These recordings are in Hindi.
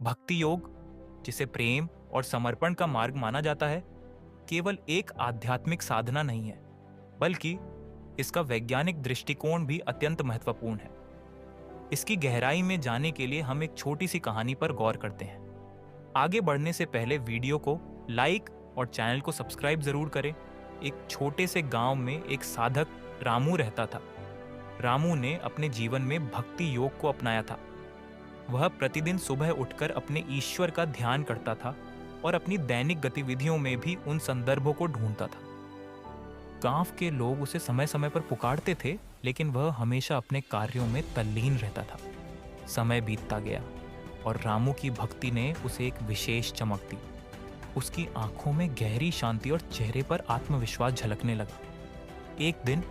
भक्ति योग, जिसे प्रेम और समर्पण का मार्ग माना जाता है, केवल एक आध्यात्मिक साधना नहीं है, बल्कि इसका वैज्ञानिक दृष्टिकोण भी अत्यंत महत्वपूर्ण है। इसकी गहराई में जाने के लिए हम एक छोटी सी कहानी पर गौर करते हैं। आगे बढ़ने से पहले वीडियो को लाइक और चैनल को सब्सक्राइब जरूर करें। एक छोटे से गांव में एक साधक रामू रहता था। रामू ने अपने जीवन में भक्ति योग को अपनाया था। वह प्रतिदिन सुबह उठकर अपने ईश्वर का ध्यान करता था और अपनी दैनिक गतिविधियों में भी उन संदर्भों को ढूंढता था। गांव के लोग उसे समय समय पर पुकारते थे, लेकिन वह हमेशा अपने कार्यों में तल्लीन रहता था। समय बीतता गया और रामू की भक्ति ने उसे एक विशेष चमक दी। उसकी आंखों में गहरी शांति और चेहरे पर आत्मविश्वास झलकने लगा। एक दिन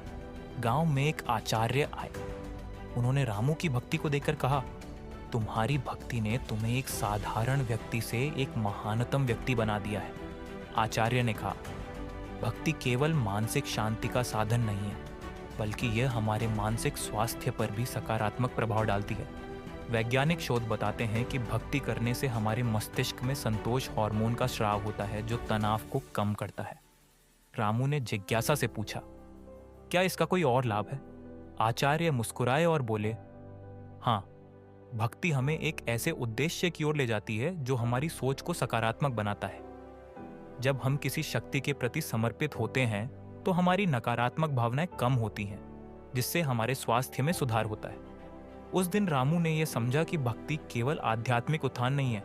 गांव में एक आचार्य आए। उन्होंने रामू की भक्ति को देखकर कहा, तुम्हारी भक्ति ने तुम्हें एक साधारण व्यक्ति से एक महानतम व्यक्ति बना दिया है। आचार्य ने कहा, भक्ति केवल मानसिक शांति का साधन नहीं है, बल्कि यह हमारे मानसिक स्वास्थ्य पर भी सकारात्मक प्रभाव डालती है। वैज्ञानिक शोध बताते हैं कि भक्ति करने से हमारे मस्तिष्क में संतोष हार्मोन का स्राव होता है, जो तनाव को कम करता है। रामू ने जिज्ञासा से पूछा, क्या इसका कोई और लाभ है? आचार्य मुस्कुराए और बोले, हाँ, भक्ति हमें एक ऐसे उद्देश्य की ओर ले जाती है जो हमारी सोच को सकारात्मक बनाता है। जब हम किसी शक्ति के प्रति समर्पित होते हैं तो हमारी नकारात्मक भावनाएं कम होती हैं, जिससे हमारे स्वास्थ्य में सुधार होता है। उस दिन रामू ने यह समझा कि भक्ति केवल आध्यात्मिक उत्थान नहीं है,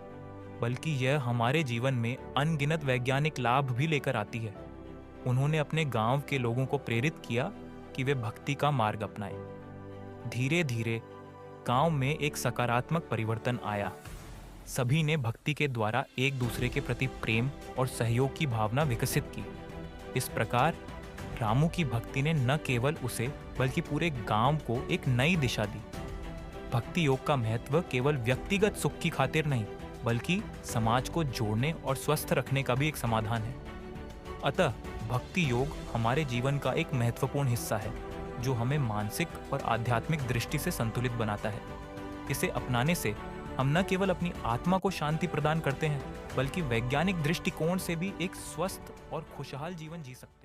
बल्कि यह हमारे जीवन में अनगिनत वैज्ञानिक लाभ भी लेकर आती है। उन्होंने अपने गांव के लोगों को प्रेरित किया कि वे भक्ति का मार्ग अपनाएं। धीरे धीरे गांव में एक सकारात्मक परिवर्तन आया। सभी ने भक्ति के द्वारा एक दूसरे के प्रति प्रेम और सहयोग की भावना विकसित की। इस प्रकार रामू की भक्ति ने न केवल उसे बल्कि पूरे गांव को एक नई दिशा दी। भक्ति योग का महत्व केवल व्यक्तिगत सुख की खातिर नहीं, बल्कि समाज को जोड़ने और स्वस्थ रखने का भी एक समाधान है। अतः भक्ति योग हमारे जीवन का एक महत्वपूर्ण हिस्सा है, जो हमें मानसिक और आध्यात्मिक दृष्टि से संतुलित बनाता है। इसे अपनाने से हम न केवल अपनी आत्मा को शांति प्रदान करते हैं, बल्कि वैज्ञानिक दृष्टिकोण से भी एक स्वस्थ और खुशहाल जीवन जी सकते हैं।